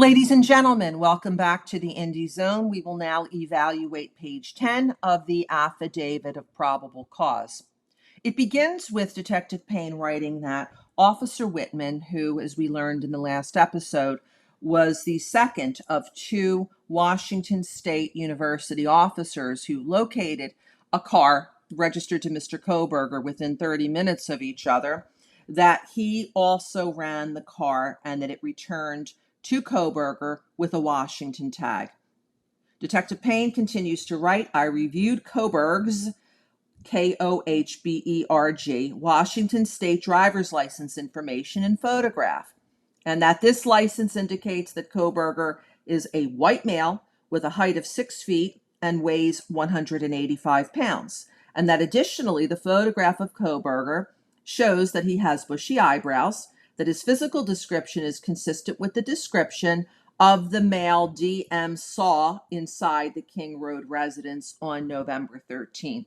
Ladies and gentlemen, welcome back to the Indie Zone. We will now evaluate page 10 of the Affidavit of Probable Cause. It begins with Detective Payne writing that Officer Whitman, who, as we learned in the last episode, was the second of two Washington State University officers who located a car registered to Mr. Kohberger within 30 minutes of each other, that he also ran the car and that it returned to Kohberger with a Washington tag. Detective Payne continues to write, I reviewed Kohberg's Kohberg, Washington State driver's license information and photograph, and that this license indicates that Kohberger is a white male with a height of 6 feet and weighs 185 pounds, and that additionally the photograph of Kohberger shows that he has bushy eyebrows, that his physical description is consistent with the description of the male DM saw inside the King Road residence on November 13th.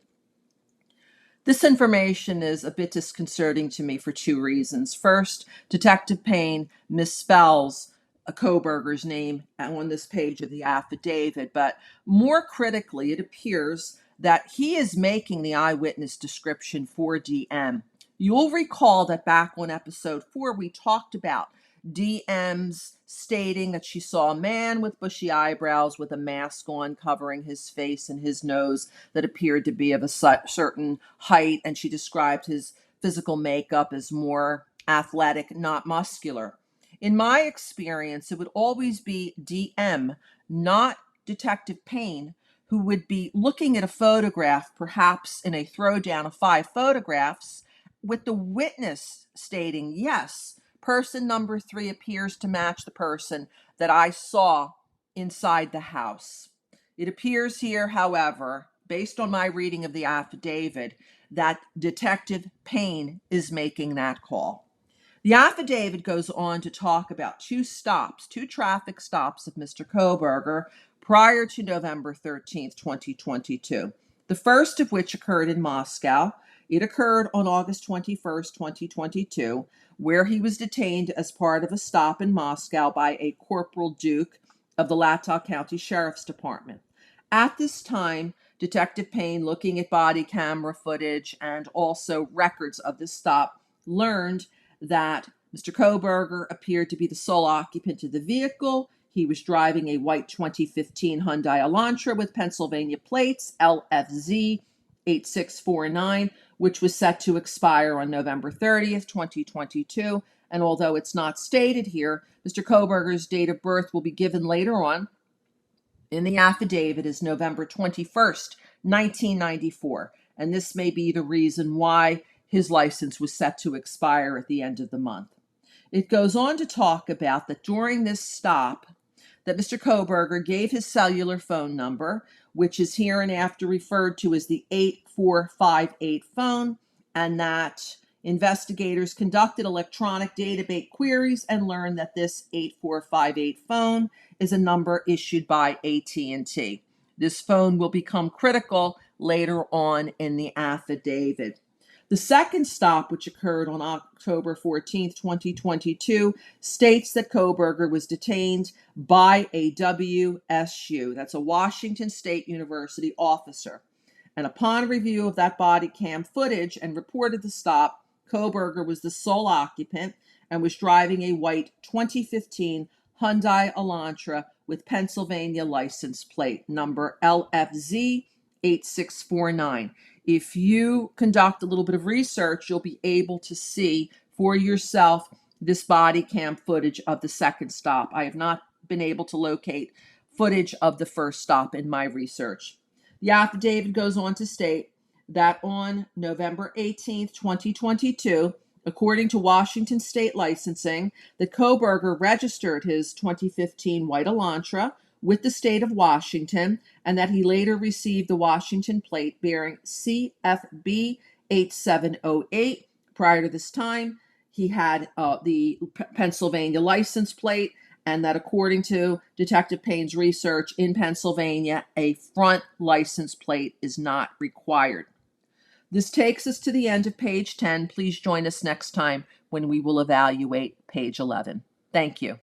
This information is a bit disconcerting to me for two reasons. First, Detective Payne misspells Kohberger's name on this page of the affidavit, but more critically, it appears that he is making the eyewitness description for DM. You'll recall that back on episode 4, we talked about DM's stating that she saw a man with bushy eyebrows with a mask on covering his face and his nose that appeared to be of a certain height, and she described his physical makeup as more athletic, not muscular. In my experience, it would always be DM, not Detective Payne, who would be looking at a photograph, perhaps in a throwdown of 5 photographs, with the witness stating, yes, person number 3 appears to match the person that I saw inside the house. It appears here, however, based on my reading of the affidavit, that Detective Payne is making that call. The affidavit goes on to talk about two traffic stops of Mr. Kohberger prior to November 13th, 2022. The first of which occurred in Moscow. It occurred on August 21st, 2022, where he was detained as part of a stop in Moscow by a Corporal Duke of the Latah County Sheriff's Department. At this time, Detective Payne, looking at body camera footage and also records of the stop, learned that Mr. Kohberger appeared to be the sole occupant of the vehicle. He was driving a white 2015 Hyundai Elantra with Pennsylvania plates, LFZ 8649, which was set to expire on November 30th, 2022. And although it's not stated here, Mr. Kohberger's date of birth will be given later on in the affidavit as November 21st, 1994. And this may be the reason why his license was set to expire at the end of the month. It goes on to talk about that during this stop, that Mr. Kohberger gave his cellular phone number, which is hereinafter referred to as the 8458 phone, and that investigators conducted electronic database queries and learned that this 8458 phone is a number issued by AT&T. This phone will become critical later on in the affidavit. The second stop, which occurred on October 14th, 2022, states that Kohberger was detained by a WSU, that's a Washington State University officer. And upon review of that body cam footage and reported the stop, Kohberger was the sole occupant and was driving a white 2015 Hyundai Elantra with Pennsylvania license plate number LFZ 8649. If you conduct a little bit of research, you'll be able to see for yourself this body cam footage of the second stop. I have not been able to locate footage of the first stop in my research. The affidavit goes on to state that on November 18th, 2022, according to Washington State licensing, that Kohberger registered his 2015 white Elantra with the state of Washington, and that he later received the Washington plate bearing CFB 8708. Prior to this time, he had the Pennsylvania license plate, and that according to Detective Payne's research in Pennsylvania, a front license plate is not required. This takes us to the end of page 10. Please join us next time when we will evaluate page 11. Thank you.